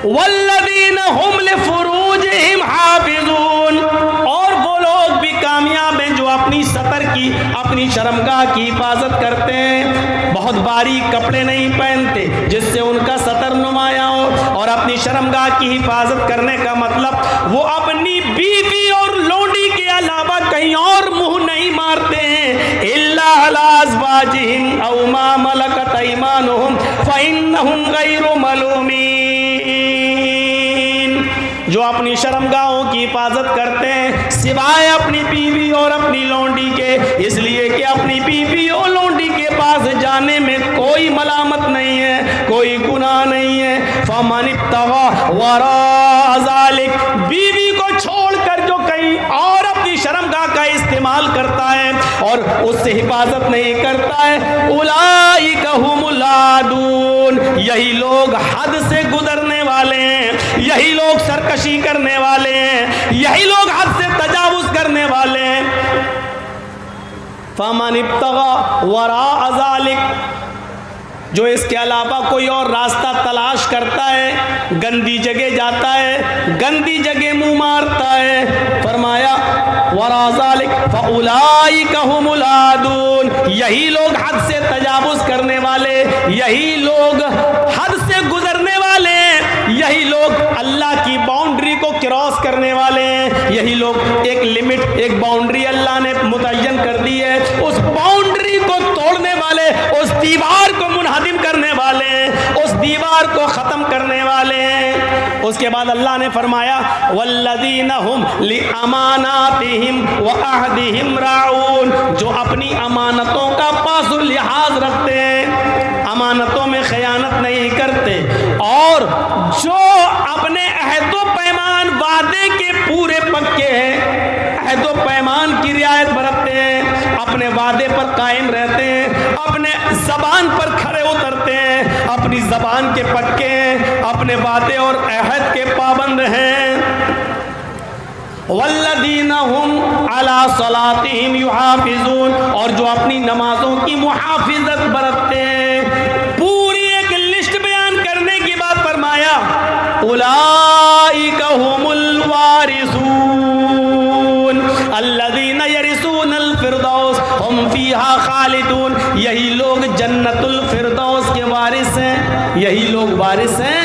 والذین هم لفروجہم حافظون، اور وہ لوگ بھی کامیاب ہیں جو اپنی سطر کی، اپنی شرمگاہ کی حفاظت کرتے ہیں، بہت باریک کپڑے نہیں پہنتے جس سے ان کا سطر نمایاں ہو، اور اپنی شرمگاہ کی حفاظت کرنے کا مطلب وہ اپنی بیوی اور لونڈی کے علاوہ کہیں اور منہ نہیں مارتے ہیں، الا علی ازواجہم او ما ملکت ایمانہم فانہم غیر ملومین، جو اپنی شرمگاہوں کی حفاظت کرتے ہیں سوائے اپنی بیوی اور اپنی لونڈی کے، اس لیے کہ اپنی بیوی اور لونڈی کے پاس جانے میں کوئی ملامت نہیں ہے، کوئی گناہ نہیں ہے۔ فمن ابتغى وراء ذلك، بیوی کو چھوڑ کر جو کہیں اور اپنی شرمگاہ کا استعمال کرتا ہے اور اس سے حفاظت نہیں کرتا ہے، اولئک هم العادون، یہی لوگ حد سے گزرنے والے ہیں، یہی لوگ سرکشی کرنے والے ہیں، یہی لوگ حد سے تجاوز کرنے والے ہیں۔ فمن ابتغى وراء ذلك، جو اس کے علاوہ کوئی اور راستہ تلاش کرتا ہے، گندی جگہ جاتا ہے، گندی جگہ منہ مارتا ہے، فرمایا وراء ذلك فاولئک هم العادون، یہی لوگ حد سے تجاوز کرنے والے، یہی لوگ حد سے گزرنے والے ہیں، یہی لوگ اللہ کی باؤنڈری کو کراس کرنے والے ہیں، یہی لوگ ایک لمٹ، ایک باؤنڈری اللہ نے متعین کر دی ہے، اس باؤنڈری کو توڑنے والے، اس دیوار کو منہدم کرنے والے ہیں، اس دیوار کو ختم کرنے والے ہیں۔ اس کے بعد اللہ نے فرمایا والذین هم لاماناتہم وعہدہم راعون، جو اپنی امانتوں کا پاس و لحاظ رکھتے ہیں، امانتوں میں خیانت نہیں کرتے، اور جو اپنے عہد و پیمان وعدے کے پورے پکے ہیں، عہد و پیمان کی رعایت برتتے ہیں، اپنے وعدے پر قائم رہتے ہیں، اپنے زبان پر کھڑے اترتے ہیں، اپنی زبان کے پکے ہیں، اپنے وعدے اور عہد کے پابند ہیں۔ والذین هم علی صلاتہم یحافظون، اور جو اپنی نمازوں کی محافظت برتتے ہیں۔ پوری ایک لسٹ بیان کرنے کے بعد فرمایا اولئک هم الوارثون الذین یرثون الفردوس هم فیہا خالدون، یہی لوگ جنت الفردوس کے وارث ہیں، یہی لوگ وارث ہیں،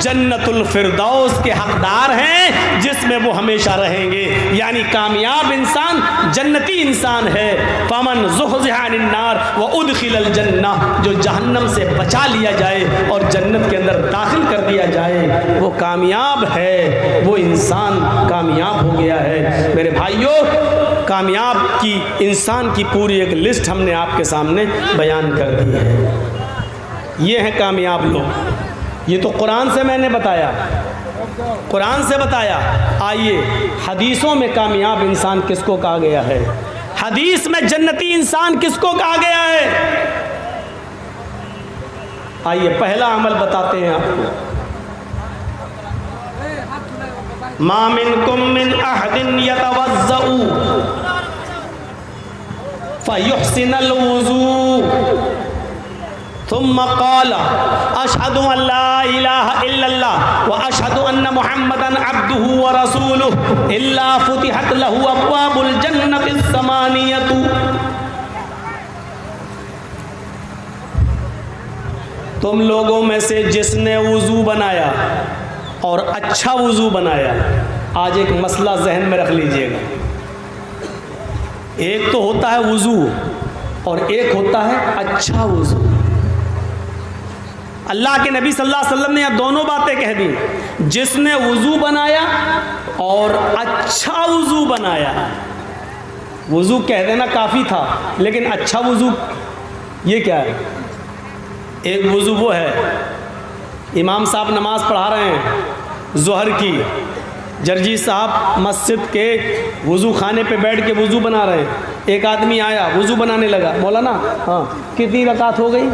جنت الفردوس کے حقدار ہیں جس میں وہ ہمیشہ رہیں گے، یعنی کامیاب انسان جنتی انسان ہے۔ فمن زحزح عن النار وادخل الجنہ، جو جہنم سے بچا لیا جائے اور جنت کے اندر داخل کر دیا جائے وہ کامیاب ہے، وہ انسان کامیاب ہو گیا ہے۔ میرے بھائیوں، کامیاب کی انسان کی پوری ایک لسٹ ہم نے آپ کے سامنے بیان کر دی ہے۔ یہ ہیں کامیاب لوگ، یہ تو قرآن سے میں نے بتایا، قرآن سے بتایا۔ آئیے حدیثوں میں کامیاب انسان کس کو کہا گیا ہے، حدیث میں جنتی انسان کس کو کہا گیا ہے؟ آئیے پہلا عمل بتاتے ہیں آپ کو۔ ما منکم من احد یتوضأ فیحسن الوضوء ثم قال اشہد ان لا الہ الا اللہ واشہد ان محمدا عبدہ ورسولہ الا فتحت لہ ابواب الجنۃ الثمانیۃ۔ تم لوگوں میں سے جس نے وضو بنایا اور اچھا وضو بنایا، آج ایک مسئلہ ذہن میں رکھ لیجئے گا، ایک تو ہوتا ہے وضو اور ایک ہوتا ہے اچھا وضو۔ اللہ کے نبی صلی اللہ علیہ وسلم نے یہ دونوں باتیں کہہ دی، جس نے وضو بنایا اور اچھا وضو بنایا۔ وضو کہہ دینا کافی تھا، لیکن اچھا وضو یہ کیا ہے؟ ایک وضو وہ ہے، امام صاحب نماز پڑھا رہے ہیں ظہر کی، جرجی صاحب مسجد کے وضو خانے پہ بیٹھ کے وضو بنا رہے ہیں، ایک آدمی آیا وضو بنانے لگا، مولانا ہاں کتنی رکعت ہو گئی؟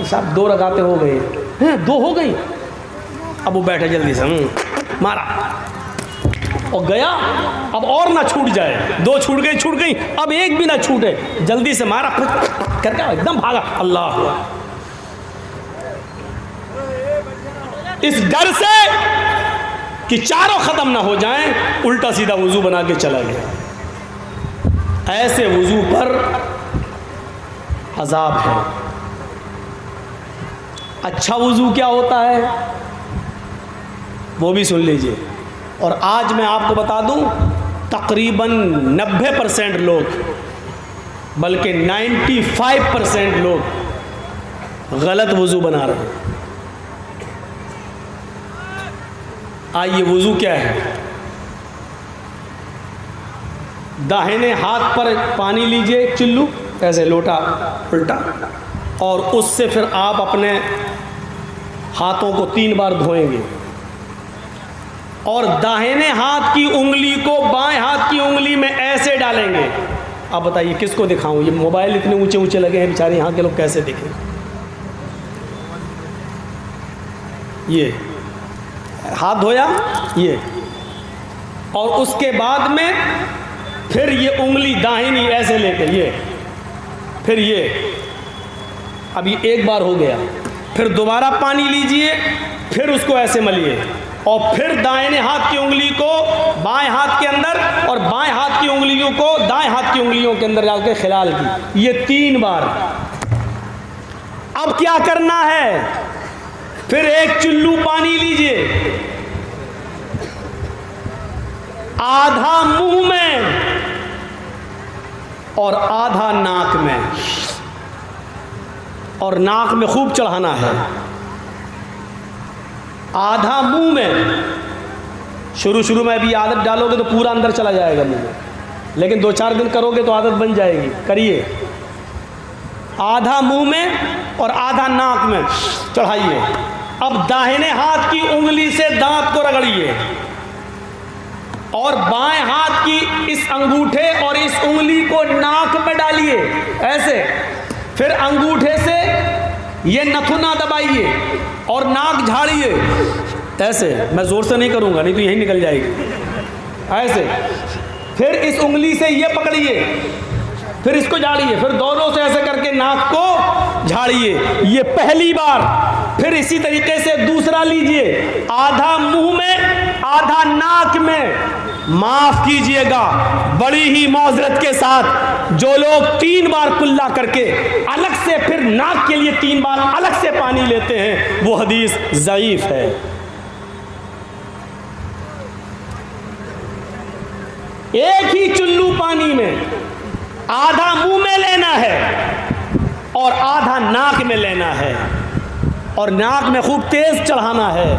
صاحب 2 رکعتیں ہو گئی ہیں، 2 ہو گئی؟ اب وہ بیٹھے جلدی سے مارا اور گیا، اب اور نہ چھوٹ جائے، 2 چھوٹ گئی، اب ایک بھی نہ چھوٹے، جلدی سے مارا کر کے ایک دم بھاگا، اللہ اس ڈر سے کہ چاروں ختم نہ ہو جائیں الٹا سیدھا وضو بنا کے چلا گیا۔ ایسے وضو پر عذاب ہے۔ اچھا وضو کیا ہوتا ہے وہ بھی سن لیجئے۔ اور آج میں آپ کو بتا دوں تقریباً 90% لوگ بلکہ 95% لوگ غلط وضو بنا رہے ہیں۔ آئیے وضو کیا ہے؟ داہنے ہاتھ پر پانی لیجئے ایک چلو ایسے لوٹا الٹا، اور اس سے پھر آپ اپنے ہاتھوں کو 3 بار دھوئیں گے، اور داہنے ہاتھ کی انگلی کو بائیں ہاتھ کی انگلی میں ایسے ڈالیں گے۔ اب بتائیے کس کو دکھاؤں؟ یہ موبائل اتنے اونچے اونچے لگے ہیں بیچارے یہاں کے لوگ کیسے دیکھیں؟ یہ ہاتھ دھویا یہ، اور اس کے بعد میں پھر یہ انگلی داہنی ایسے لے کے یہ، پھر یہ، اب یہ ایک بار ہو گیا، پھر دوبارہ پانی لیجئے، پھر اس کو ایسے ملیے، اور پھر دائیں ہاتھ کی انگلی کو بائیں ہاتھ کے اندر اور بائیں ہاتھ کی انگلیوں کو دائیں ہاتھ کی انگلیوں کے اندر ڈال کے خلال کی، یہ 3 بار۔ اب کیا کرنا ہے؟ پھر ایک چلو پانی لیجئے، آدھا منہ میں اور آدھا ناک میں، اور ناک میں خوب چڑھانا ہے، آدھا منہ میں۔ شروع میں بھی عادت ڈالو گے تو پورا اندر چلا جائے گا منہ میں، لیکن 2-4 دن کرو گے تو عادت بن جائے گی۔ کریے، آدھا منہ میں اور آدھا ناک میں چڑھائیے۔ اب داہنے ہاتھ کی انگلی سے دانت کو رگڑیے، اور بائیں ہاتھ کی اس انگوٹھے اور اس انگلی کو ناک میں ڈالیے ایسے، پھر انگوٹھے سے یہ نتھنا دبائیے اور ناک جھاڑیے ایسے۔ میں زور سے نہیں کروں گا نہیں تو یہی نکل جائے گی، ایسے۔ پھر اس انگلی سے یہ پکڑیے، پھر اس کو جھاڑیے، پھر دونوں سے ایسے کر کے ناک کو جھاڑیے، یہ پہلی بار۔ پھر اسی طریقے سے دوسرا لیجئے، آدھا منہ میں آدھا ناک میں۔ معاف کیجئے گا بڑی ہی معذرت کے ساتھ، جو لوگ 3 بار کلا کر کے الگ سے پھر ناک کے لیے 3 بار الگ سے پانی لیتے ہیں، وہ حدیث ضعیف ہے۔ ایک ہی چلو پانی میں آدھا منہ میں لینا ہے اور آدھا ناک میں لینا ہے، اور ناک میں خوب تیز چڑھانا ہے،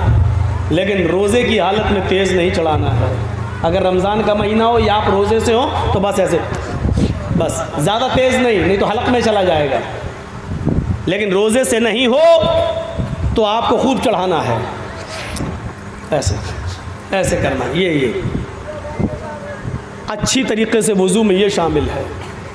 لیکن روزے کی حالت میں تیز نہیں چڑھانا ہے۔ اگر رمضان کا مہینہ ہو یا آپ روزے سے ہو تو بس ایسے، بس زیادہ تیز نہیں تو حلق میں چلا جائے گا، لیکن روزے سے نہیں ہو تو آپ کو خوب چڑھانا ہے، ایسے ایسے کرنا۔ یہ اچھی طریقے سے وضو میں یہ شامل ہے۔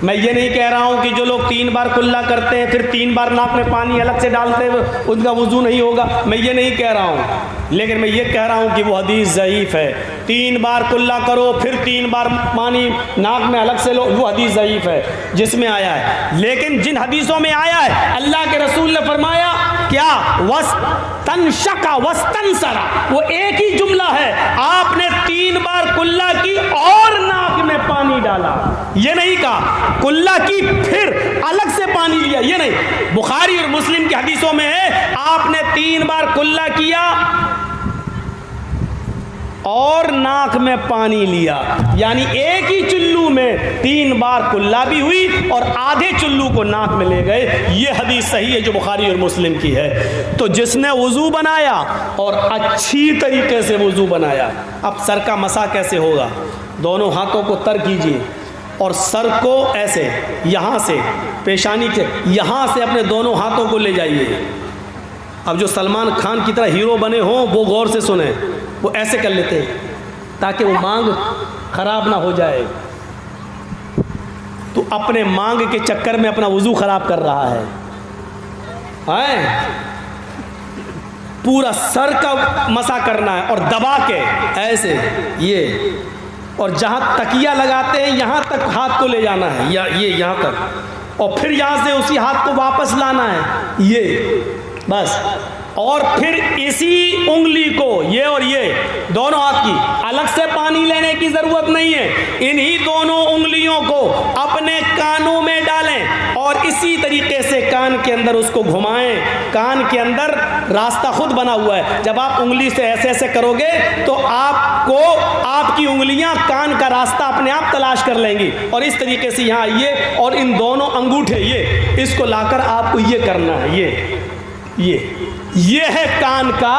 میں یہ نہیں کہہ رہا ہوں کہ جو لوگ 3 بار کلا کرتے ہیں پھر 3 بار ناک میں پانی الگ سے ڈالتے ہیں ان کا وضو نہیں ہوگا، میں یہ نہیں کہہ رہا ہوں، لیکن میں یہ کہہ رہا ہوں کہ وہ حدیث ضعیف ہے۔ 3 بار کلا کرو پھر 3 بار پانی ناک میں الگ سے لو، وہ حدیث ضعیف ہے جس میں آیا ہے۔ لیکن جن حدیثوں میں آیا ہے اللہ کے رسول نے فرمایا کیا؟ وَاسْتَنْشَقَ وَاسْتَنْسَرَ، وہ ایک ہی جملہ ہے، آپ نے 3 بار کلا کی اور ناک میں پانی ڈالا، یہ نہیں کہا کلا کی پھر الگ سے پانی لیا، یہ نہیں۔ بخاری اور مسلم کی حدیثوں میں ہے آپ نے 3 بار کلا کیا اور ناک میں پانی لیا، یعنی ایک ہی چلو میں 3 بار کلا بھی ہوئی اور آدھے چلو کو ناک میں لے گئے۔ یہ حدیث صحیح ہے جو بخاری اور مسلم کی ہے۔ تو جس نے وضو بنایا اور اچھی طریقے سے وضو بنایا، اب سر کا مسح کیسے ہوگا؟ دونوں ہاتھوں کو تر کیجیے اور سر کو ایسے یہاں سے پیشانی کے یہاں سے اپنے دونوں ہاتھوں کو لے جائیے۔ اب جو سلمان خان کی طرح ہیرو بنے ہوں وہ غور سے سنیں، وہ ایسے کر لیتے ہیں تاکہ وہ مانگ خراب نہ ہو جائے۔ تو اپنے مانگ کے چکر میں اپنا وضو خراب کر رہا ہے۔ پورا سر کا مسح کرنا ہے اور دبا کے ایسے یہ، اور جہاں تکیہ لگاتے ہیں یہاں تک ہاتھ کو لے جانا ہے، یا یہ یہاں تک، اور پھر یہاں سے اسی ہاتھ کو واپس لانا ہے، یہ بس اور پھر اسی انگلی کو یہ اور یہ دونوں ہاتھ کی الگ سے پانی لینے کی ضرورت نہیں ہے، انہی دونوں انگلیوں کو اپنے کانوں میں ڈالیں اور اسی طریقے سے کان کے اندر اس کو گھمائیں. کان کے اندر راستہ خود بنا ہوا ہے، جب آپ انگلی سے ایسے ایسے کرو گے تو آپ کو آپ کی انگلیاں کان کا راستہ اپنے آپ تلاش کر لیں گی. اور اس طریقے سے یہاں آئیے اور ان دونوں انگوٹھے یہ اس کو لا کر آپ کو یہ کرنا ہے، یہ ہے کان کا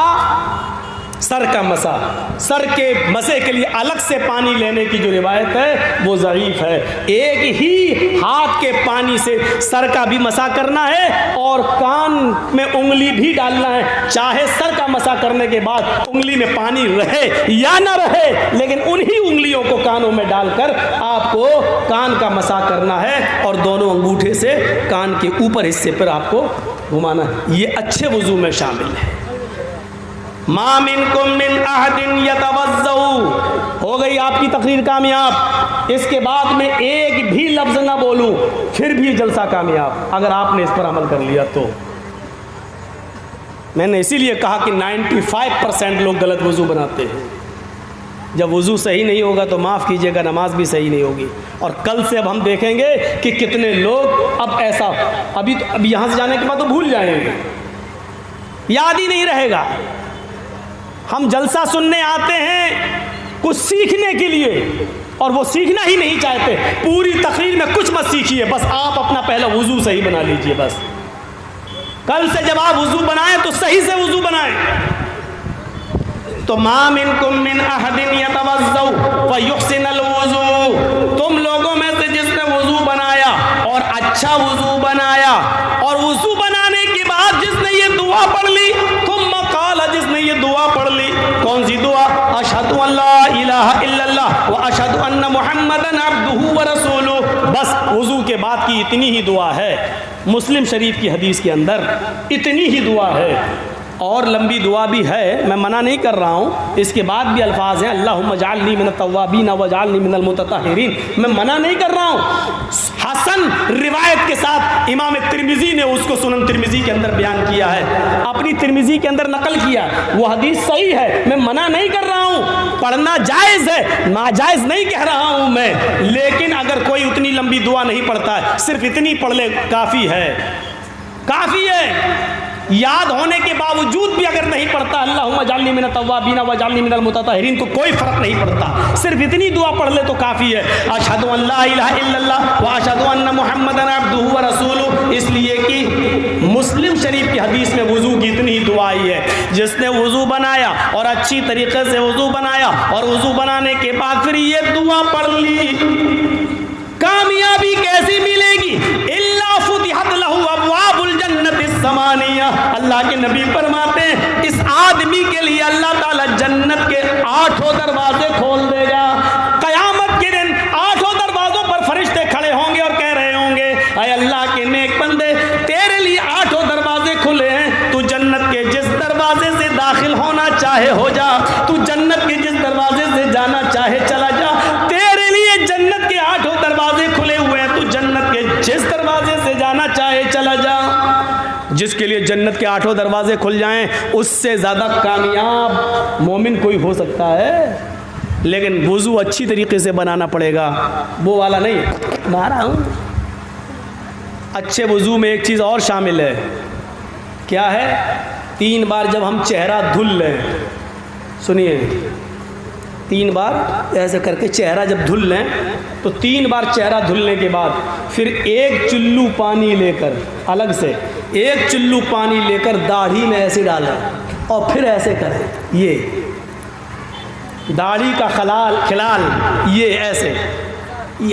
سر کا مسح. سر کے مسح کے لیے الگ سے پانی لینے کی جو روایت ہے وہ ضعیف ہے. ایک ہی ہاتھ کے پانی سے سر کا بھی مسح کرنا ہے اور کان میں انگلی بھی ڈالنا ہے، چاہے سر کا مسح کرنے کے بعد انگلی میں پانی رہے یا نہ رہے، لیکن انہی انگلیوں کو کانوں میں ڈال کر آپ کو کان کا مسح کرنا ہے اور دونوں انگوٹھے سے کان کے اوپر حصے پر آپ کو گھمانا ہے. یہ اچھے وضو میں شامل ہے. ما منکم من احد یتوضؤ. ہو گئی آپ کی تقریر کامیاب. اس کے بعد میں ایک بھی لفظ نہ بولوں پھر بھی جلسہ کامیاب اگر آپ نے اس پر عمل کر لیا تو. میں نے اسی لیے کہا کہ 95% لوگ غلط وضو بناتے ہیں. جب وضو صحیح نہیں ہوگا تو معاف کیجیے گا نماز بھی صحیح نہیں ہوگی. اور کل سے اب ہم دیکھیں گے کہ کتنے لوگ اب ایسا اب یہاں سے جانے کے بعد تو بھول جائیں گے، یاد ہی نہیں رہے گا. ہم جلسہ سننے آتے ہیں کچھ سیکھنے کے لیے اور وہ سیکھنا ہی نہیں چاہتے. پوری تقریر میں کچھ مت سیکھیے، بس آپ اپنا پہلا وضو صحیح بنا لیجئے. بس کل سے جب آپ وضو بنائیں تو صحیح سے وضو بنائیں. تو ما منکم من احد یتوضؤ فیحسن الوضوء. تم لوگوں میں سے جس نے وضو بنایا اور اچھا وضو بنایا اور وضو بنانے کے بعد جس نے یہ دعا پڑھ لی، ثم قال، جس نے یہ دعا پڑھ لی، کون سی دعا؟ اشہد ان لا الہ الا اللہ واشہد ان محمدا عبدہ ورسولہ. بس وضو کے بعد کی اتنی ہی دعا ہے. مسلم شریف کی حدیث کے اندر اتنی ہی دعا ہے. اور لمبی دعا بھی ہے، میں منع نہیں کر رہا ہوں. اس کے بعد بھی الفاظ ہیں اللہم اجعلنی من التوابین واجعلنی من المتطہرین. میں منع نہیں کر رہا ہوں. حسن روایت کے ساتھ امام ترمذی نے اس کو سنن ترمذی کے اندر بیان کیا ہے، اپنی ترمذی کے اندر نقل کیا. وہ حدیث صحیح ہے، میں منع نہیں کر رہا ہوں. پڑھنا جائز ہے، ناجائز نہیں کہہ رہا ہوں میں. لیکن اگر کوئی اتنی لمبی دعا نہیں پڑھتا ہے، صرف اتنی پڑھ لے کافی ہے، کافی ہے. یاد ہونے کے باوجود بھی اگر نہیں پڑھتا اللہم اجعلنی من التوابین واجعلنی من المتطہرین تو کوئی فرق نہیں پڑتا. صرف اتنی دعا پڑھ لے تو کافی ہے. اشہد ان لا الہ الا اللہ واشہد ان محمدا عبدہ ورسولہ. اس لیے کہ مسلم شریف کی حدیث میں وضو کی اتنی ہی دعا آئی ہے. جس نے وضو بنایا اور اچھی طریقے سے وضو بنایا اور وضو بنانے کے بعد پھر یہ دعا پڑھ لی، کامیابی کیسی ملے گی؟ الا فتحت لہ ابواب الجنت الثمانیہ. اللہ کے نبی فرماتے ہیں اس آدمی کے لیے اللہ تعالی جنت کے 8 دروازے کھول دے گا. قیامت کے دن 8 دروازوں پر فرشتے کھڑے ہوں گے اور کہہ رہے ہوں گے اے اللہ کے نیک بندے، تیرے لیے 8 دروازے کھلے ہیں، تو جنت کے جس دروازے سے داخل ہونا چاہے ہو جا، تو جنت کے جس دروازے سے جانا چاہے چلا جا. تیرے لیے جنت کے 8 دروازے کھلے ہوئے ہیں، تو جنت کے جس دروازے سے جانا چاہے چلا جا. جس کے لیے جنت کے 8 دروازے کھل جائیں اس سے زیادہ کامیاب مومن کوئی ہو سکتا ہے. لیکن وضو اچھی طریقے سے بنانا پڑے گا، وہ والا نہیں. مارا ہوں. اچھے وضو میں ایک چیز اور شامل ہے. کیا ہے؟ 3 بار جب ہم چہرہ دھل لیں، سنیے، 3 بار ایسے کر کے چہرہ جب دھل لیں تو 3 بار چہرہ دھلنے کے بعد پھر 1 چلو پانی لے کر الگ سے 1 چلو پانی لے کر داڑھی میں ایسے ڈالیں اور پھر ایسے کریں. یہ داڑھی کا خلال یہ ایسے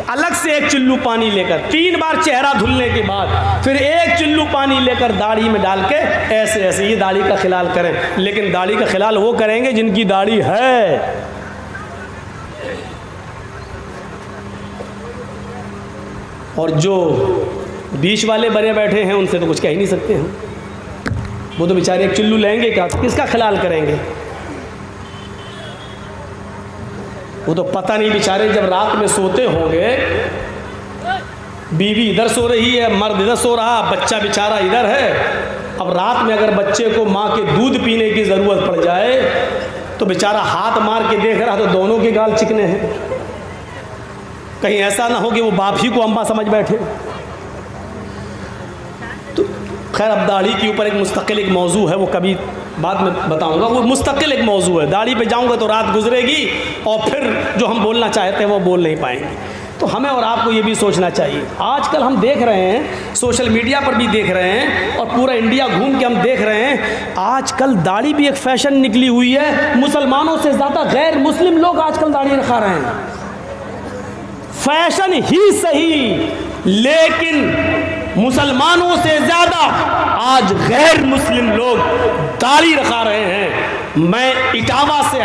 الگ سے 1 چلو پانی لے کر 3 بار چہرہ دھلنے کے بعد پھر 1 چلو پانی لے کر داڑھی میں ڈال کے ایسے ایسے یہ داڑھی کا خلال کریں. لیکن داڑھی کا خلال وہ کریں گے جن کی داڑھی ہے. اور جو بیچ والے بنے بیٹھے ہیں ان سے تو کچھ کہہ ہی نہیں سکتے ہیں. وہ تو بیچارے 1 چلو لیں گے، کس کا خلال کریں گے؟ وہ تو پتہ نہیں بیچارے جب رات میں سوتے ہوں گے، بیوی ادھر سو رہی ہے، مرد ادھر سو رہا، بچہ بیچارہ ادھر ہے، اب رات میں اگر بچے کو ماں کے دودھ پینے کی ضرورت پڑ جائے تو بیچارہ ہاتھ مار کے دیکھ رہا تو دونوں کے گال چکنے ہیں، کہیں ایسا نہ ہو کہ وہ باپ ہی کو اماں سمجھ بیٹھے۔ تو خیر اب داڑھی کے اوپر ایک مستقل ایک موضوع ہے، وہ کبھی بعد میں بتاؤں گا، وہ مستقل ایک موضوع ہے، داڑھی پہ جاؤں گا تو رات گزرے گی اور پھر جو ہم بولنا چاہتے ہیں وہ بول نہیں پائیں گے۔ تو ہمیں اور آپ کو یہ بھی سوچنا چاہیے، آج کل ہم دیکھ رہے ہیں سوشل میڈیا پر بھی دیکھ رہے ہیں اور پورا انڈیا گھوم کے ہم دیکھ رہے ہیں، آج کل داڑھی بھی ایک فیشن نکلی ہوئی ہے، مسلمانوں سے زیادہ غیر مسلم لوگ آج کل داڑھی رکھا رہے ہیں۔ فیشن ہی صحیح، لیکن مسلمانوں سے زیادہ آج غیر مسلم لوگ داڑھی رکھا رہے ہیں۔ میں اٹاوا سے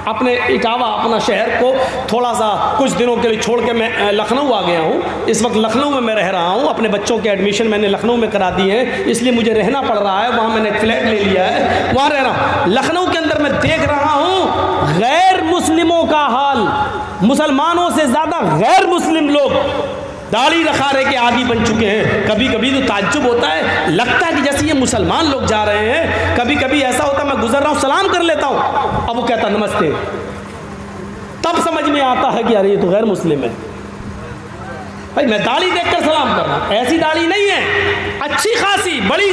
اپنا شہر کو تھوڑا سا کچھ دنوں کے لیے چھوڑ کے میں لکھنؤ آ گیا ہوں، اس وقت لکھنؤ میں رہ رہا ہوں، اپنے بچوں کے ایڈمیشن میں نے لکھنؤ میں کرا دی ہے، اس لیے مجھے رہنا پڑ رہا ہے، وہاں میں نے فلیٹ لے لیا ہے، وہاں رہ رہا ہوں۔ لکھنؤ کے اندر میں دیکھ رہا ہوں غیر مسلموں کا حال، مسلمانوں سے زیادہ غیر مسلم لوگ داڑھی رکھا رہے کے عادی بن چکے ہیں۔ کبھی کبھی تو تعجب ہوتا ہے، لگتا ہے کہ جیسے یہ مسلمان لوگ جا رہے ہیں، کبھی کبھی ایسا ہوتا ہے میں گزر رہا ہوں سلام کر لیتا ہوں، اب وہ کہتا نمستے، تب سمجھ میں آتا ہے کہ یار یہ تو غیر مسلم ہے۔ بھائی میں داڑھی دیکھ کر سلام کر رہا ہوں، ایسی داڑھی نہیں ہے، اچھی خاصی بڑی،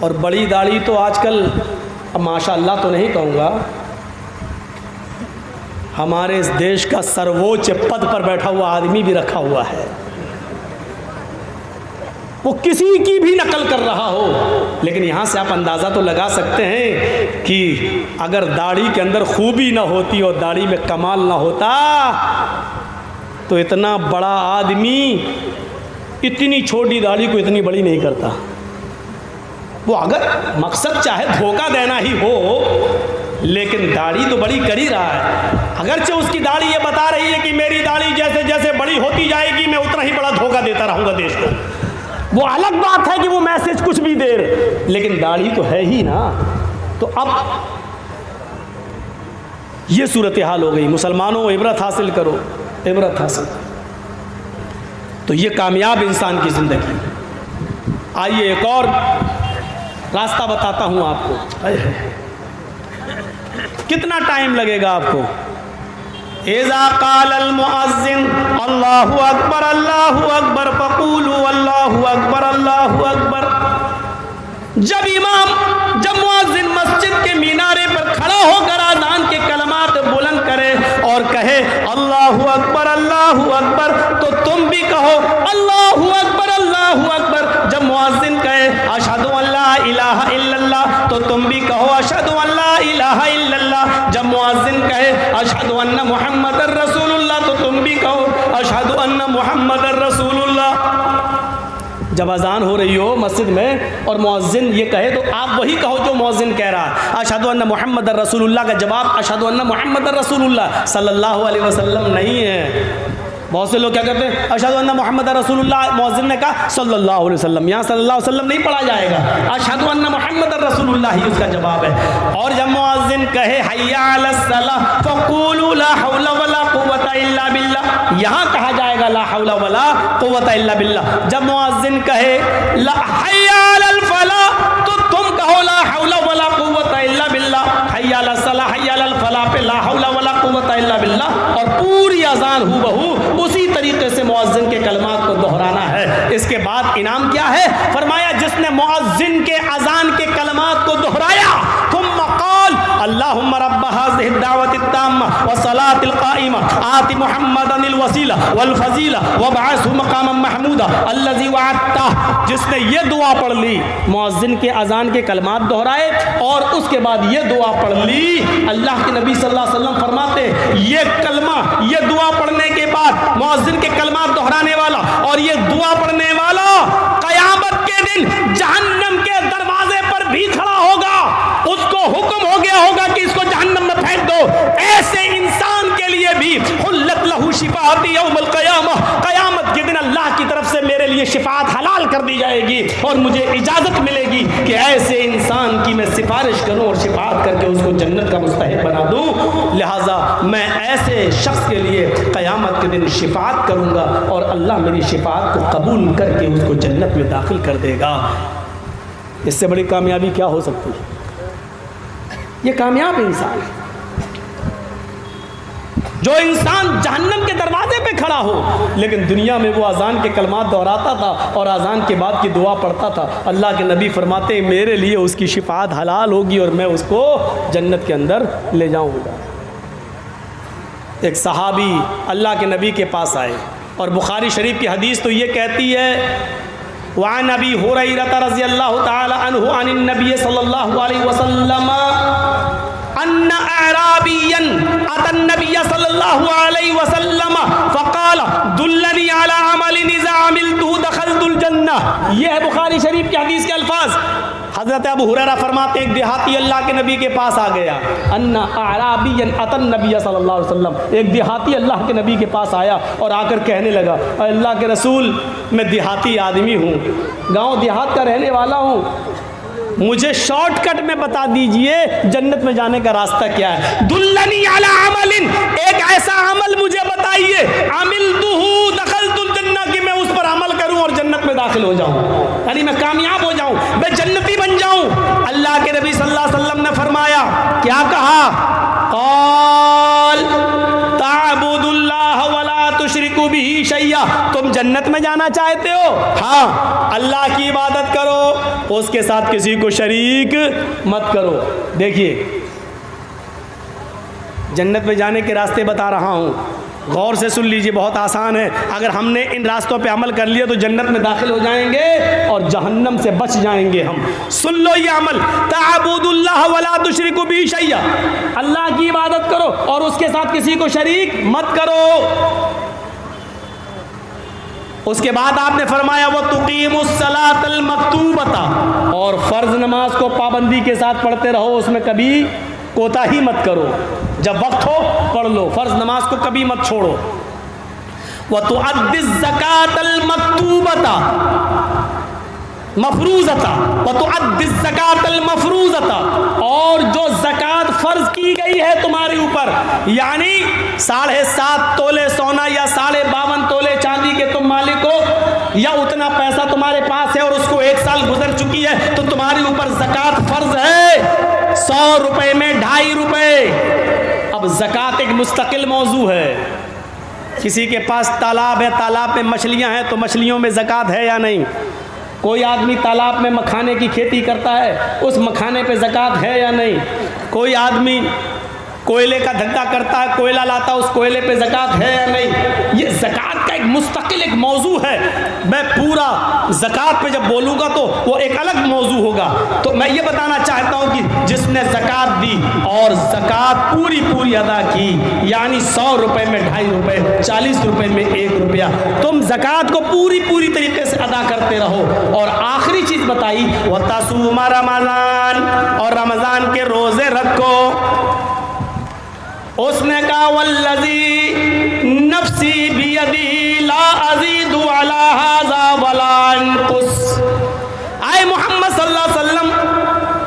اور بڑی داڑھی تو آج کل اب ماشاء اللہ تو نہیں کہوں گا، ہمارے اس دیش کا سرووچ پد پر بیٹھا ہوا آدمی بھی رکھا ہوا ہے، وہ کسی کی بھی نقل کر رہا ہو، لیکن یہاں سے آپ اندازہ تو لگا سکتے ہیں کہ اگر داڑھی کے اندر خوبی نہ ہوتی اور داڑھی میں کمال نہ ہوتا تو اتنا بڑا آدمی اتنی چھوٹی داڑھی کو اتنی بڑی نہیں کرتا۔ وہ اگر مقصد چاہے دھوکہ دینا ہی ہو، لیکن داڑھی تو بڑی کر ہی رہا ہے، اگرچہ اس کی داڑھی یہ بتا رہی ہے کہ میری داڑھی جیسے جیسے بڑی ہوتی جائے گی میں اتنا ہی بڑا دھوکہ دیتا رہوں گا دیش کو، وہ الگ بات ہے کہ وہ میسج کچھ بھی دے رہے، لیکن داڑھی تو ہے ہی نا۔ تو اب یہ صورتحال ہو گئی، مسلمانوں عبرت حاصل کرو، عبرت حاصل۔ تو یہ کامیاب انسان کی زندگی۔ آئیے ایک اور راستہ بتاتا ہوں آپ کو، کتنا ٹائم لگے گا آپ کو۔ اذا قال المؤذن اللہ اکبر اللہ اکبر فقولوا اللہ اکبر اللہ اکبر، جب مؤذن مسجد کے مینارے پر کھڑا ہو کر اذان کے کلمات بلند کرے اور کہے اللہ اکبر تو تم بھی کہو اللہ اکبر۔ جب مؤذن کہے اشہد ان لا الہ الا اللہ تو تم بھی کہو اشہد ان لا الہ الا اللہ۔ جب مؤذن کہے اشہد ان محمد رسول اللہ تو تم بھی کہو اشہد ان محمد رسول اللہ۔ جب اذان ہو رہی ہو مسجد میں اور مؤذن یہ کہے تو آپ وہی کہو جو مؤذن کہہ رہا ہے۔ اشہد ان محمد رسول اللہ کا جواب اشہد ان محمد رسول اللہ صلی اللہ علیہ وسلم نہیں ہے۔ بہت سے لوگ کیا کہتے ہیں اشہد ان محمد رسول اللہ، مؤذن نے کہا صلی اللہ علیہ وسلم، یہاں صلی اللہ علیہ وسلم نہیں پڑھا جائے گا، اشہد ان محمد رسول اللہ ہی اس کا جواب ہے۔ اور جب مؤذن کہے حی علی الصلاۃ فقولوا لا حول ولا قوۃ الا باللہ، یہاں کہا جائے گا لا حول ولا قوۃ الا باللہ۔ جب مؤذن کہے حی علی الفلاح تو تم کہو لا حول ولا قوۃ الا باللہ، حی علی الصلاۃ حی علی الفلاح پہ لا حول ولا قوۃ الا باللہ، اور پوری اذان ہو بہو اسی طریقے سے مؤذن کے کلمات کو دہرانا ہے۔ اس کے بعد انعام کیا ہے؟ فرمایا جس نے مؤذن کے اذان کے کلمات کو دہرایا ثم قال اللهم رب هذه الدعوة التامة والصلاة القائمة آت محمدا الوسيلة والفضيلة وابعثه مقاما محمودا الذي وعدته، جس نے یہ دعا پڑھ لی، مؤذن کے اذان کے کلمات دہرائے اور اس کے بعد یہ دعا پڑھ لی، اللہ کے نبی صلی اللہ علیہ وسلم فرماتے یہ کلمہ، یہ دعا پڑھنے کے بعد مؤذن کے کلمات دہرانے والا اور یہ دعا پڑھنے والا قیامت کے دن جہنم کے دروازے پر بھی کھڑا ہوگا، اس کو حکم ہو گیا ہوگا کہ اس کو جہنم میں پھینک دو۔ ایسے انسان کے لیے بھی حلت لہ شفاعت یوم القیامہ، قیامت کے دن اللہ کی طرف سے میرے لیے شفاعت حلال کر دی جائے گی اور مجھے اجازت ملے گی کہ ایسے انسان کی کی میں سفارش کروں اور شفاعت کر کے اس کو جنت کا مستحق بنا دوں، لہٰذا میں ایسے شخص کے لیے قیامت کے دن شفاعت کروں گا اور اللہ میری شفاعت کو قبول کر کے اس کو جنت میں داخل کر دے گا۔ اس سے بڑی کامیابی کیا ہو سکتی ہے؟ یہ کامیاب انسان ہے جو انسان جہنم کے دروازے پہ کھڑا ہو لیکن دنیا میں وہ اذان کے کلمات دہراتا تھا اور اذان کے بعد کی دعا پڑھتا تھا۔ اللہ کے نبی فرماتے ہیں میرے لیے اس کی شفاعت حلال ہوگی اور میں اس کو جنت کے اندر لے جاؤں گا۔ ایک صحابی اللہ کے نبی کے پاس آئے اور بخاری شریف کی حدیث تو یہ کہتی ہے وعن ابی ہریرہ رضی اللہ تعالی عنہ عن النبی صلی اللہ علیہ وسلم ان اعرابیا اتى النبي صلی اللہ علیہ وسلم فقال دلنی علی عمل اذا عملته دخلت الجنہ۔ یہ ہے بخاری شریف کے حدیث کے الفاظ۔ حضرت ابو ہریرہ فرماتے ہیں ایک دیہاتی اللہ کے نبی کے پاس آ گیا، ان اعرابیا اتى النبي صلی اللہ علیہ وسلم، ایک دیہاتی اللہ کے نبی کے پاس آیا اور آ کر کہنے لگا اے اللہ کے رسول میں دیہاتی آدمی ہوں، گاؤں دیہات کا رہنے والا ہوں، مجھے شارٹ کٹ میں بتا دیجئے جنت میں جانے کا راستہ کیا ہے۔ دلنی علی عمل، ایک ایسا عمل مجھے بتائیے عملتہ دخلت الجنہ کہ میں اس پر عمل کروں اور جنت میں داخل ہو جاؤں، یعنی میں کامیاب ہو جاؤں، میں جنتی بن جاؤں۔ اللہ کے نبی صلی اللہ علیہ وسلم نے فرمایا، کیا کہا؟ قال تعبد اللہ ولا تشرک بہ شیئا، تم جنت میں جانا چاہتے ہو؟ ہاں، اللہ کی عبادت کرو، اس کے ساتھ کسی کو شریک مت کرو۔ دیکھیے جنت میں جانے کے راستے بتا رہا ہوں، غور سے سن لیجئے، بہت آسان ہے۔ اگر ہم نے ان راستوں پہ عمل کر لیا تو جنت میں داخل ہو جائیں گے اور جہنم سے بچ جائیں گے ہم۔ سن لو یہ عمل، تعبد اللہ ولا تشرک بہ شیئا، اللہ کی عبادت کرو اور اس کے ساتھ کسی کو شریک مت کرو۔ اس کے بعد آپ نے فرمایا وَتُقِيمُ الصَّلَاةَ الْمَكْتُوبَةَ، اور فرض نماز کو پابندی کے ساتھ پڑھتے رہو، اس میں کبھی کوتاہی مت کرو، جب وقت ہو پڑھ لو، فرض نماز کو کبھی مت چھوڑو۔ وَتُؤَدِّ الزَّكَاةَ الْمَكْتُوبَةَ مفروضة وَتُؤَدِّ الزَّكَاةَ الْمَفْرُوضَةَ، اور جو زکوٰۃ فرض کی گئی ہے تمہارے اوپر، یعنی 7.5 تولے سونا یا 52.5 تولے چاندی کے تم مالک ہو، یا اتنا پیسہ تمہارے پاس ہے اور اس کو 1 سال گزر چکی ہے تو تمہارے اوپر زکوٰۃ فرض ہے 100 روپے میں 2.5 روپے۔ اب زکوٰۃ ایک مستقل موضوع ہے۔ کسی کے پاس تالاب ہے، تالاب میں مچھلیاں ہیں تو مچھلیوں میں زکوٰۃ ہے یا نہیں؟ کوئی آدمی تالاب میں مکھانے کی کھیتی کرتا ہے، اس مکھانے پہ زکوٰۃ ہے یا نہیں؟ کوئی آدمی کوئلے کا دھندا کرتا ہے، کوئلہ لاتا ہے، اس کوئلے پہ زکوٰۃ ہے یا نہیں؟ یہ زکوٰۃ کا ایک مستقل ایک موضوع ہے۔ میں پورا زکوٰۃ پہ جب بولوں گا تو وہ ایک الگ موضوع ہوگا۔ تو میں یہ بتانا چاہتا ہوں کہ جس نے زکوٰۃ دی اور زکوٰۃ پوری ادا کی، یعنی 100 روپے میں 2.5 روپے، 40 روپے میں 1 روپیہ، تم زکوٰۃ کو پوری طریقے سے ادا کرتے رہو۔ اور آخری چیز بتائی وَتَصُومَ رمضان، اور رمضان کے روزے رکھو۔ اس نے کہا والذی نفسی بیدی لا ازید علی ھذا ولا انقص، اے محمد صلی اللہ علیہ وسلم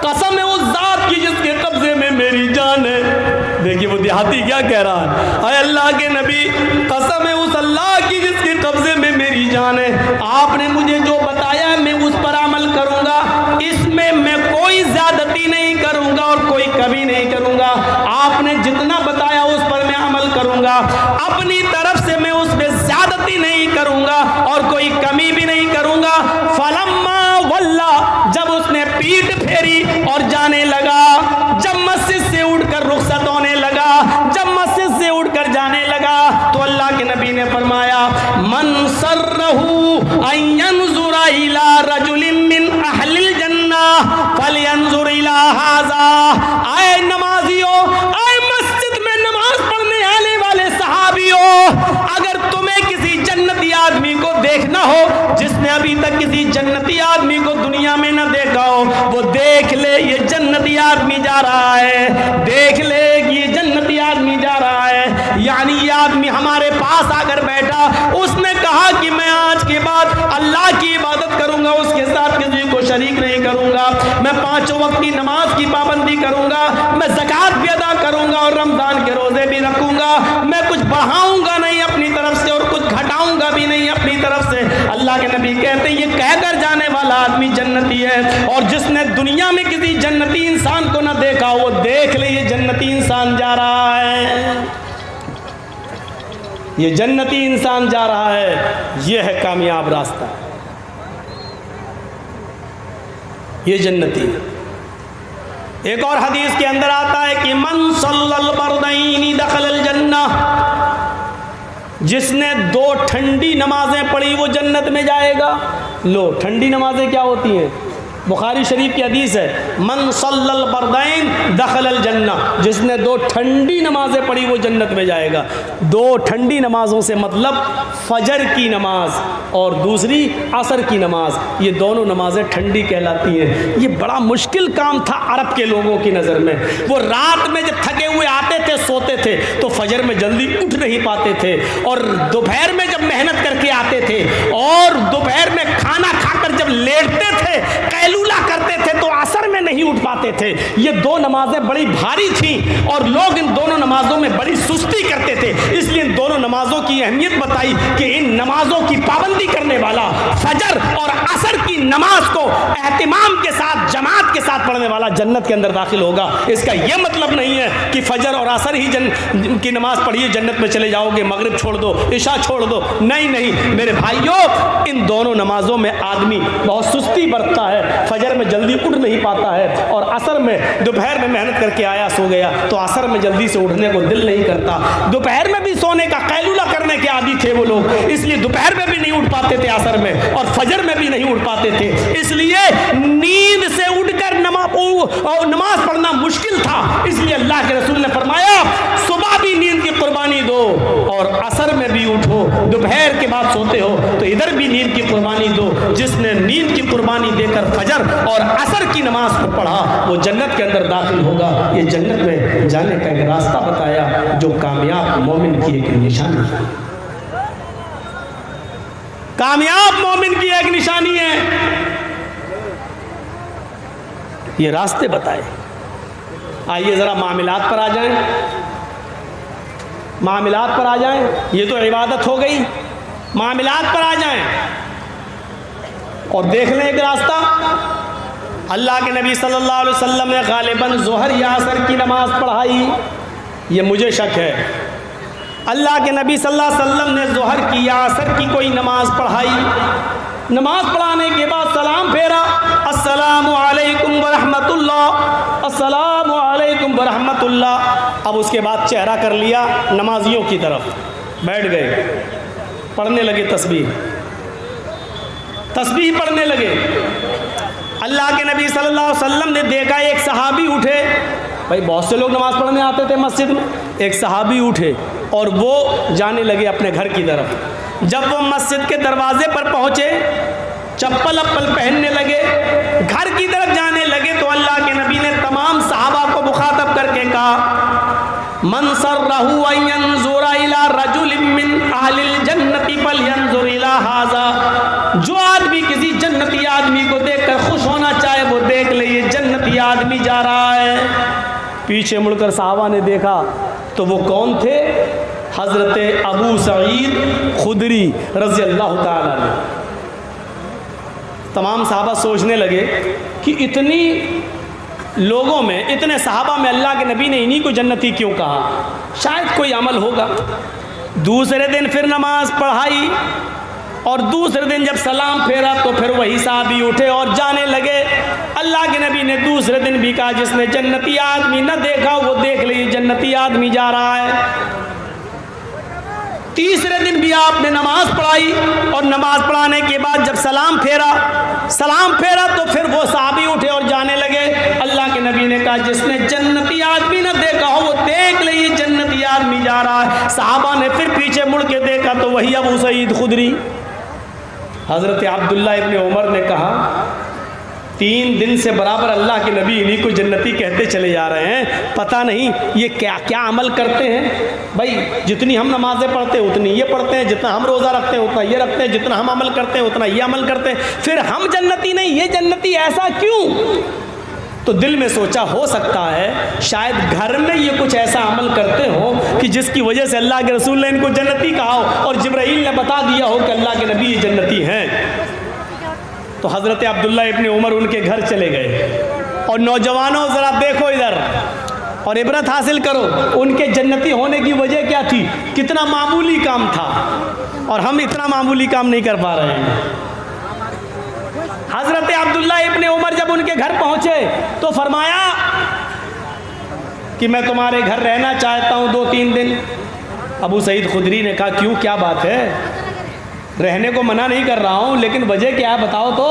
قسم ہے اس ذات کی جس کے قبضے میں میری جان ہے۔ دیکھیے وہ دیہاتی کیا کہہ رہا ہے، اے اللہ کے نبی قسم ہے اس اللہ کی جس کے قبضے میں میری جان ہے، آپ نے مجھے جو بتایا ہے میں اس پر عمل کروں گا، اس میں میں کوئی زیادتی نہیں کروں گا اور کوئی کمی نہیں کروں گا، آپ نے جتنا بتایا اس پر میں عمل کروں گا، اپنی طرف سے میں اس میں زیادتی نہیں کروں گا اور کوئی کمی بھی نہیں کروں گا۔ فلما ولا، جب اس نے پیٹ پھیری اور جانے لگا، جب مسجد سے اٹھ کر رخصت ہونے لگا، جب مسجد سے اٹھ کر جانے لگا تو اللہ کے نبی نے فرمایا من سرہ ان ينظر الى رجل من اہل الجنہ فلینظر الى ھذا، اے نمازیوں، اے مسجد میں نماز پڑھنے آنے والے صحابیوں، اگر تمہیں کسی جنتی آدمی کو دیکھنا ہو جس نے ابھی تک کسی جنتی آدمی کو دنیا میں نہ دیکھا ہو، وہ دیکھ لے یہ جنتی آدمی جا رہا ہے، دیکھ لے یہ جنتی آدمی جا رہا ہے۔ یعنی یہ آدمی ہمارے پاس آ کر بیٹھا، اس نے کہا کہ میں آج کے بعد اللہ کی عبادت کروں گا، اس کے ساتھ کسی کو شریک نہیں کروں گا، میں 5 وقت کی نماز کی پابندی کروں گا، میں زکوٰۃ بھی ادا کروں گا اور رمضان کے روزے بھی رکھوں گا، میں کچھ بڑھاؤں گا نہیں اپنی طرف سے اور کچھ گھٹاؤں گا بھی نہیں اپنی طرف سے۔ اللہ کے نبی کہتے ہیں یہ کہہ کر جانے والا آدمی جنتی ہے، اور جس نے دنیا میں کسی جنتی انسان کو نہ دیکھا وہ دیکھ لے یہ جنتی انسان جا رہا ہے، یہ جنتی انسان جا رہا ہے، یہ ہے کامیاب راستہ، یہ جنتی۔ ایک اور حدیث کے اندر آتا ہے کہ من صلی البردین دخل الجنہ، جس نے 2 ٹھنڈی نمازیں پڑھی وہ جنت میں جائے گا۔ لو ٹھنڈی نمازیں کیا ہوتی ہیں؟ بخاری شریف کی حدیث ہے من صلی البردین دخل الجنہ، جس نے 2 ٹھنڈی نمازیں پڑھی وہ جنت میں جائے گا۔ 2 ٹھنڈی نمازوں سے مطلب فجر کی نماز اور دوسری عصر کی نماز، یہ دونوں نمازیں ٹھنڈی کہلاتی ہیں۔ یہ بڑا مشکل کام تھا عرب کے لوگوں کی نظر میں، وہ رات میں جب تھکے ہوئے آتے تھے سوتے تھے تو فجر میں جلدی اٹھ نہیں پاتے تھے، اور دوپہر میں جب محنت کر کے آتے تھے اور دوپہر میں کھانا کھا کر جب لیٹتے تھے قیلولہ کرتے تھے تو عصر میں نہیں اٹھ پاتے تھے۔ یہ 2 نمازیں بڑی بھاری تھیں اور لوگ ان دونوں نمازوں میں بڑی سستی کرتے تھے، اس لیے ان دونوں نمازوں کی اہمیت بتائی کہ ان نمازوں کی پابندی کرنے والا فجر اور عصر کی نماز کو اہتمام کے ساتھ جماعت کے ساتھ پڑھنے والا جنت کے اندر داخل ہوگا۔ اس کا یہ مطلب نہیں ہے کہ فجر اور عصر ہی کی نماز پڑھیے جنت میں چلے جاؤ گے، مغرب چھوڑ دو، عشاء چھوڑ دو، نہیں میرے بھائیوں، ان دونوں نمازوں میں آدمی بہت سستی برتتا ہے، فجر میں جلدی اٹھ نہیں پاتا ہے، اور عصر میں دوپہر میں محنت کر کے آیا سو گیا تو عصر میں جلدی سے اٹھنے کو دل نہیں کرتا۔ دوپہر میں بھی سونے کا قیلولہ کرنے کے عادی تھے وہ لوگ، اس لیے دوپہر میں بھی نہیں اٹھ پاتے تھے عصر میں، اور فجر میں بھی نہیں اٹھ پاتے تھے، اس لیے نیند سے اٹھ کر نماز پڑھنا مشکل تھا، اس لیے اللہ کے رسول نے فرمایا صبح بھی نیند کی قربانی دو اور عصر میں بھی اٹھو، دوپہر کے بعد سوتے ہو تو ادھر بھی نیند کی قربانی دو۔ جس نے نیند کی قربانی دے کر فجر اور عصر کی نماز کو پڑھا وہ جنت کے اندر داخل ہوگا۔ یہ جنت میں جانے کا ایک راستہ بتایا جو کامیاب مومن کی ایک نشانی ہے، کامیاب مومن کی ایک نشانی ہے، یہ راستے بتائے۔ آئیے ذرا معاملات پر آ جائیں، معاملات پر آ جائیں، یہ تو عبادت ہو گئی، معاملات پر آ جائیں اور دیکھ لیں ایک راستہ۔ اللہ کے نبی صلی اللہ علیہ وسلم نے غالباً ظہر یا عصر کی نماز پڑھائی، یہ مجھے شک ہے۔ اللہ کے نبی صلی اللہ علیہ وسلم نے ظہر کی یا عصر کی کوئی نماز پڑھائی، نماز پڑھانے کے بعد سلام پھیرا، السلام علیکم ورحمۃ اللہ، السلام علیکم ورحمۃ اللہ۔ اب اس کے بعد چہرہ کر لیا نمازیوں کی طرف، بیٹھ گئے، پڑھنے لگے تسبیح پڑھنے لگے۔ اللہ کے نبی صلی اللہ علیہ وسلم نے دیکھا ایک صحابی اٹھے، بھائی بہت سے لوگ نماز پڑھنے آتے تھے مسجد میں، ایک صحابی اٹھے اور وہ جانے لگے اپنے گھر کی طرف۔ جب وہ مسجد کے دروازے پر پہنچے، چپل اپل پہننے لگے، گھر کی طرف جانے لگے تو اللہ کے نبی نے تمام صحابہ کو مخاطب کر کے کہا من سرہ ان ينظر الى رجل من اہل الجنۃ فلینظر الى ھذا، جو آدمی کسی جنتی آدمی کو دیکھ کر خوش ہونا چاہے وہ دیکھ لے یہ جنتی آدمی جا رہا ہے۔ پیچھے مڑ کر صحابہ نے دیکھا تو وہ کون تھے؟ حضرت ابو سعید خدری رضی اللہ تعالیٰ عنہ۔ تمام صحابہ سوچنے لگے کہ اتنی لوگوں میں، اتنے صحابہ میں اللہ کے نبی نے انہی کو جنتی کیوں کہا؟ شاید کوئی عمل ہوگا۔ دوسرے دن پھر نماز پڑھائی اور دوسرے دن جب سلام پھیرا تو پھر وہی صحابی اٹھے اور جانے لگے۔ اللہ کے نبی نے دوسرے دن بھی کہا جس نے جنتی آدمی نہ دیکھا وہ دیکھ لے جنتی آدمی جا رہا ہے۔ تیسرے دن بھی آپ نے نماز پڑھائی اور نماز پڑھانے کے بعد جب سلام پھیرا تو پھر وہ صحابی اٹھے اور جانے لگے۔ اللہ کے نبی نے کہا جس نے جنتی آدمی نہ دیکھا ہو وہ دیکھ لے یہ جنتی آدمی جا رہا ہے۔ صحابہ نے پھر پیچھے مڑ کے دیکھا تو وہی ابو سعید خدری۔ حضرت عبداللہ ابن عمر نے کہا 3 دن سے برابر اللہ کے نبی انہی کو جنتی کہتے چلے جا رہے ہیں، پتہ نہیں یہ کیا عمل کرتے ہیں۔ بھائی جتنی ہم نمازیں پڑھتے ہیں اتنی یہ پڑھتے ہیں، جتنا ہم روزہ رکھتے ہیں اتنا یہ رکھتے ہیں، جتنا ہم عمل کرتے ہیں اتنا یہ عمل کرتے ہیں، پھر ہم جنتی نہیں یہ جنتی، ایسا کیوں؟ تو دل میں سوچا ہو سکتا ہے شاید گھر میں یہ کچھ ایسا عمل کرتے ہو کہ جس کی وجہ سے اللہ کے رسول نے ان کو جنتی کہا ہو اور جبرائیل نے بتا دیا ہو کہ اللہ کے نبی یہ جنتی ہیں۔ تو حضرت عبداللہ ابن عمر ان کے گھر چلے گئے، اور نوجوانوں ذرا دیکھو ادھر اور عبرت حاصل کرو، ان کے جنتی ہونے کی وجہ کیا تھی؟ کتنا معمولی کام تھا، اور ہم اتنا معمولی کام نہیں کر پا رہے ہیں۔ حضرت عبداللہ ابن عمر جب ان کے گھر پہنچے تو فرمایا کہ میں تمہارے گھر رہنا چاہتا ہوں 2-3 دن۔ ابو سعید خدری نے کہا کیوں، کیا بات ہے؟ رہنے کو منع نہیں کر رہا ہوں، لیکن وجہ کیا ہے بتاؤ تو۔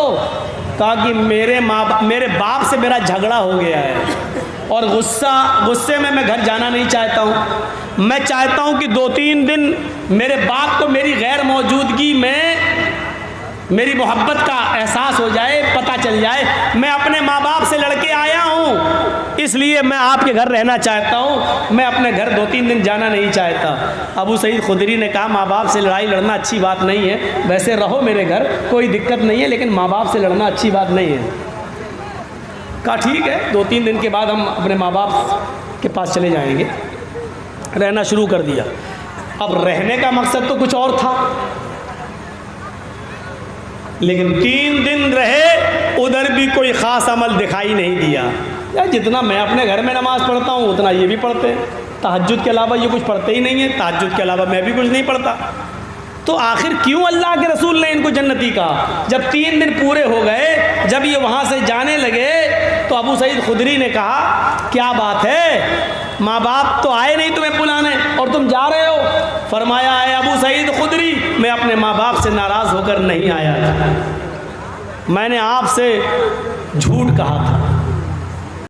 کہا کہ میرے باپ سے میرا جھگڑا ہو گیا ہے، اور غصے میں گھر جانا نہیں چاہتا ہوں۔ میں چاہتا ہوں کہ 2-3 دن میرے باپ کو میری غیر موجودگی میں میری محبت کا احساس ہو جائے، پتہ چل جائے میں اپنے ماں باپ سے لڑ کے آیا ہوں، اس لیے میں آپ کے گھر رہنا چاہتا ہوں، میں اپنے گھر 2-3 دن جانا نہیں چاہتا۔ ابو سعید خدری نے کہا ماں باپ سے لڑائی لڑنا اچھی بات نہیں ہے، ویسے رہو میرے گھر، کوئی دقت نہیں ہے، لیکن ماں باپ سے لڑنا اچھی بات نہیں ہے۔ کہا ٹھیک ہے، 2-3 دن کے بعد ہم اپنے ماں باپ کے پاس چلے جائیں گے۔ رہنا شروع کر دیا۔ اب رہنے کا مقصد تو کچھ اور تھا، لیکن 3 دن رہے، ادھر بھی کوئی خاص عمل دکھائی نہیں دیا۔ جتنا میں اپنے گھر میں نماز پڑھتا ہوں اتنا یہ بھی پڑھتے ہیں، تہجد کے علاوہ یہ کچھ پڑھتے ہی نہیں ہیں، تہجد کے علاوہ میں بھی کچھ نہیں پڑھتا۔ تو آخر کیوں اللہ کے رسول نے ان کو جنتی کہا؟ جب 3 دن پورے ہو گئے، جب یہ وہاں سے جانے لگے تو ابو سعید خدری نے کہا کیا بات ہے، ماں باپ تو آئے نہیں تمہیں بلانے اور تم جا رہے ہو؟ فرمایا اے ابو سعید خدری، میں اپنے ماں باپ سے ناراض ہو کر نہیں آیا تھا، میں نے آپ سے جھوٹ کہا تھا۔